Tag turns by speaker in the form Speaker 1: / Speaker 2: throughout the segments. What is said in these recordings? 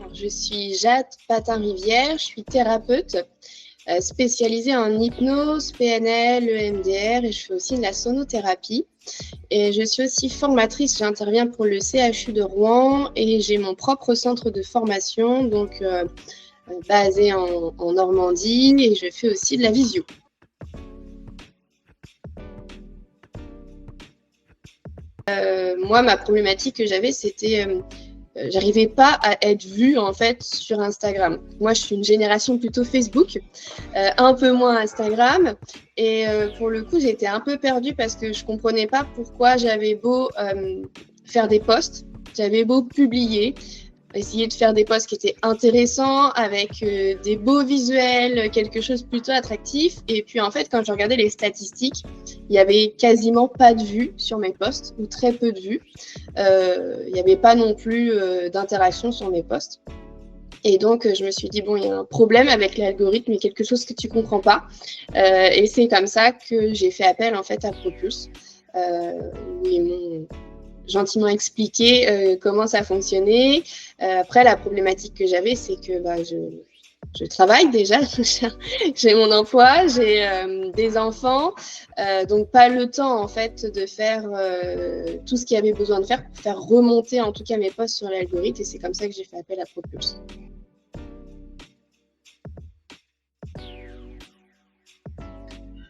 Speaker 1: Alors, je suis Jade Patin-Rivière, je suis thérapeute spécialisée en hypnose, PNL, EMDR et je fais aussi de la sonothérapie. Et je suis aussi formatrice, j'interviens pour le CHU de Rouen et j'ai mon propre centre de formation, donc basé en Normandie, et je fais aussi de la visio. Moi, ma problématique que j'avais, c'était j'arrivais pas à être vue en fait sur Instagram. Moi, je suis une génération plutôt Facebook, un peu moins Instagram. Et pour le coup, j'étais un peu perdue parce que je comprenais pas pourquoi j'avais beau faire des posts, j'avais beau publier, essayer de faire des posts qui étaient intéressants, avec des beaux visuels, quelque chose plutôt attractif. Et puis en fait, quand je regardais les statistiques, il y avait quasiment pas de vues sur mes posts, ou très peu de vues. Il n'y avait pas non plus d'interaction sur mes posts. Et donc, je me suis dit, bon, il y a un problème avec l'algorithme, il y a quelque chose que tu ne comprends pas. Et c'est comme ça que j'ai fait appel en fait à Propulse, où ils m'ont gentiment expliqué comment ça fonctionnait. Après, la problématique que j'avais, c'est que je travaille déjà, j'ai mon emploi, j'ai des enfants, donc pas le temps en fait de faire tout ce qu'il y avait besoin de faire pour faire remonter en tout cas mes posts sur l'algorithme, et c'est comme ça que j'ai fait appel à Propulse.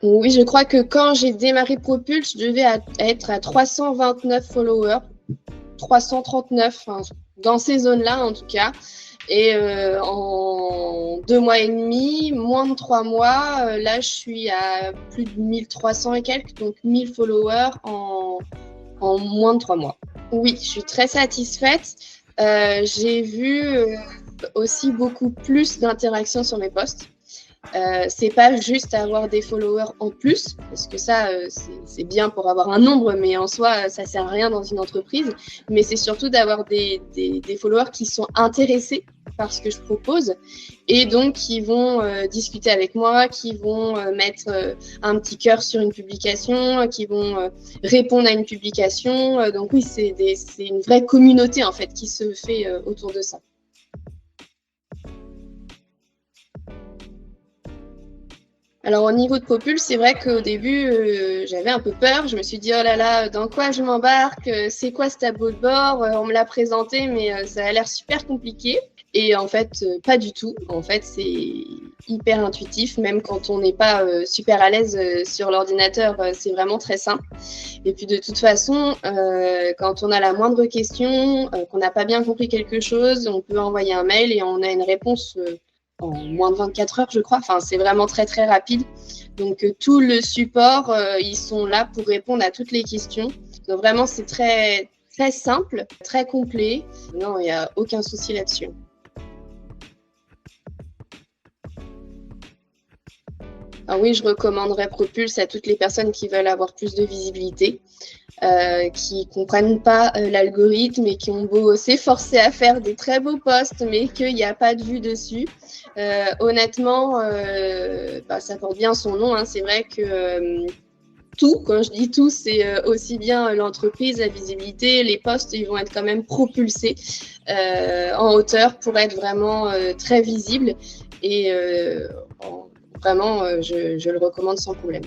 Speaker 1: Oui, je crois que quand j'ai démarré Propulse, je devais être à 329 followers, 339, enfin, dans ces zones-là en tout cas. Et en 2 mois et demi, moins de 3 mois, là je suis à plus de 1300 et quelques, donc 1000 followers en moins de 3 mois. Oui, je suis très satisfaite. J'ai vu aussi beaucoup plus d'interactions sur mes posts. C'est pas juste avoir des followers en plus, parce que ça, c'est bien pour avoir un nombre, mais en soi, ça sert à rien dans une entreprise. Mais c'est surtout d'avoir des followers qui sont intéressés par ce que je propose, et donc qui vont discuter avec moi, qui vont mettre un petit cœur sur une publication, qui vont répondre à une publication. Donc oui, c'est une vraie communauté en fait qui se fait autour de ça. Alors au niveau de Propulse, c'est vrai qu'au début, j'avais un peu peur. Je me suis dit, oh là là, dans quoi je m'embarque? C'est quoi ce tableau de bord? On me l'a présenté, mais ça a l'air super compliqué. Et en fait, pas du tout. En fait, c'est hyper intuitif, même quand on n'est pas super à l'aise sur l'ordinateur, c'est vraiment très simple. Et puis de toute façon, quand on a la moindre question, qu'on n'a pas bien compris quelque chose, on peut envoyer un mail et on a une réponse en moins de 24 heures, je crois. Enfin, c'est vraiment très, très rapide. Donc, tout le support, ils sont là pour répondre à toutes les questions. Donc, vraiment, c'est très, très simple, très complet. Non, il n'y a aucun souci là-dessus. Alors oui, je recommanderais Propulse à toutes les personnes qui veulent avoir plus de visibilité, qui ne comprennent pas l'algorithme et qui ont beau s'efforcer à faire des très beaux posts, mais qu'il n'y a pas de vue dessus. Honnêtement, ça porte bien son nom, hein. C'est vrai que tout, quand je dis tout, c'est aussi bien l'entreprise, la visibilité, les posts, ils vont être quand même propulsés en hauteur pour être vraiment très visibles. Et vraiment, je le recommande sans problème.